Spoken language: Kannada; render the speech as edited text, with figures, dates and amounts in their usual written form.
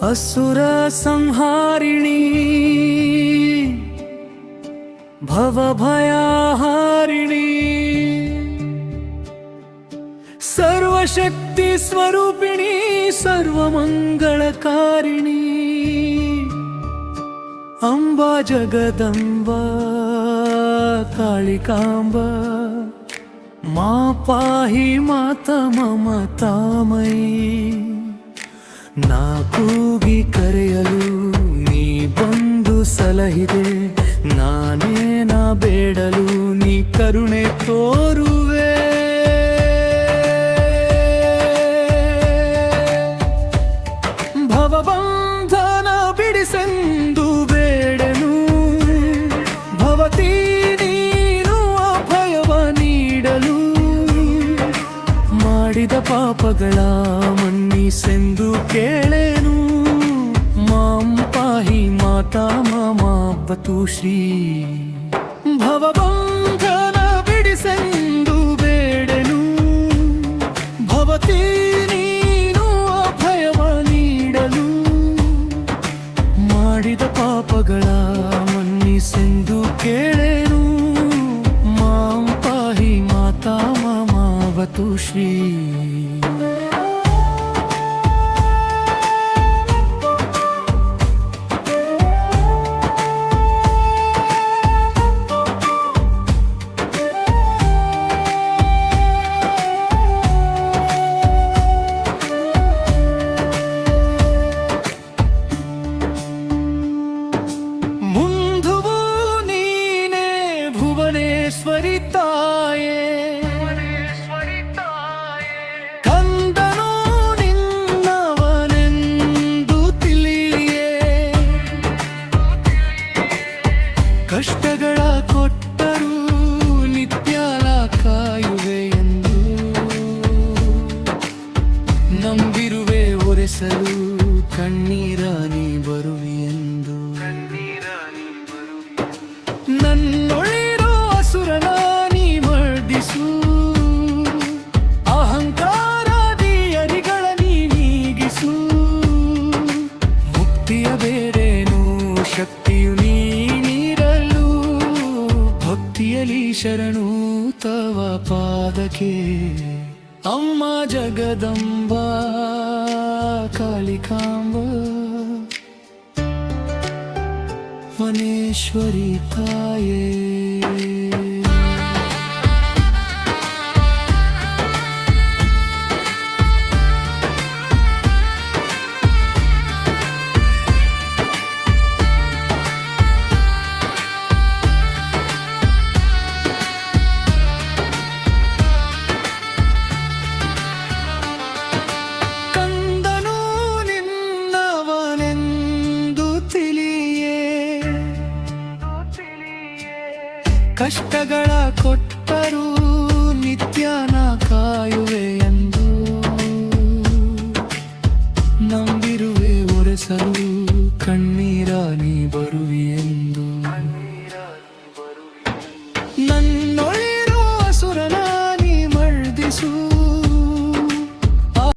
असुर संहारिणी भवभयाहारिणी सर्वशक्ति स्वरूपिणी सर्वमंगलकारिणी अंबा जगदंबा कालिकांबा मा पाहि माता ममतामयी ನಾ ಕೂಗಿ ಕರೆಯಲು ನೀ ಬಂದು ಸಲಹಿದೆ ನಾನೇನ ಬೇಡಲು ನೀ ಕರುಣೆ ತೋರುವೆ ಭವಬಂಧನ ಬಿಡಿಸೆಂದು ಬೇಡನು ಭವತಿ ನೀನು ಅಭಯವ ನೀಡಲು ಮಾಡಿದ ಪಾಪಗಳ ಮನ್ನಿಸೆಂದು ಕೇಳೇನು ಮಾಂ ಪಾಹಿ ಮಾತಾ ಮಮ ಬತುಶ್ರೀ ಭವಬಂಧನ ಬಿಡಿಸೆಂದು ಬೇಡನು ಭವತಿ ನೀನು ಅಭಯವ ನೀಡಲು ಮಾಡಿದ ಪಾಪಗಳ ಮನ್ನಿಸೆಂದು ಕೇಳೇನು ಮಾಂ ಪಾಹಿ ಮಾತಾ ಮಮ ಬತುಶ್ರೀ ಸ್ವರಿತಾಯೇ ಕಂದನು ನಿನ್ನವನೆಂದು ತಿಳಿಯೇ ಕಷ್ಟಗಳ ಕೊಟ್ಟರೂ ನಿತ್ಯಾಲ ಕಾಯುವೆ ಎಂದು ನಂಬಿರುವೆ ಒರೆಸಲು ಕಣ್ಣೀರ ನೀ ಬರುವಿ ಎಂದು ನನ್ನೊಳಿರೋ ಅಸುರನ ನೀ ಮರ್ದಿಸು ಅಹಂಕಾರಾದಿ ಅರಿಗಳ ನೀ ನೀಗಿಸು ಮುಕ್ತಿಯ ಬೇರೇನು ಶಕ್ತಿಯು ನೀರಲು ಭಕ್ತಿಯಲಿ ಶರಣು ತವ ಪಾದಕ್ಕೆ ಅಮ್ಮ ಜಗದಂಬಾ ಕಾಳಿಕಾಂಬ ವನೇಶ್ವರಿ ತಾಯೇ ಕಷ್ಟಗಳ ಕೊಟ್ಟರೂ ನಿತ್ಯನ ಕಾಯುವೆ ಎಂದು ನಂಬಿರುವೆ ಒರೆಸಲು ಕಣ್ಣೀರ ನೀ ಬರುವೆ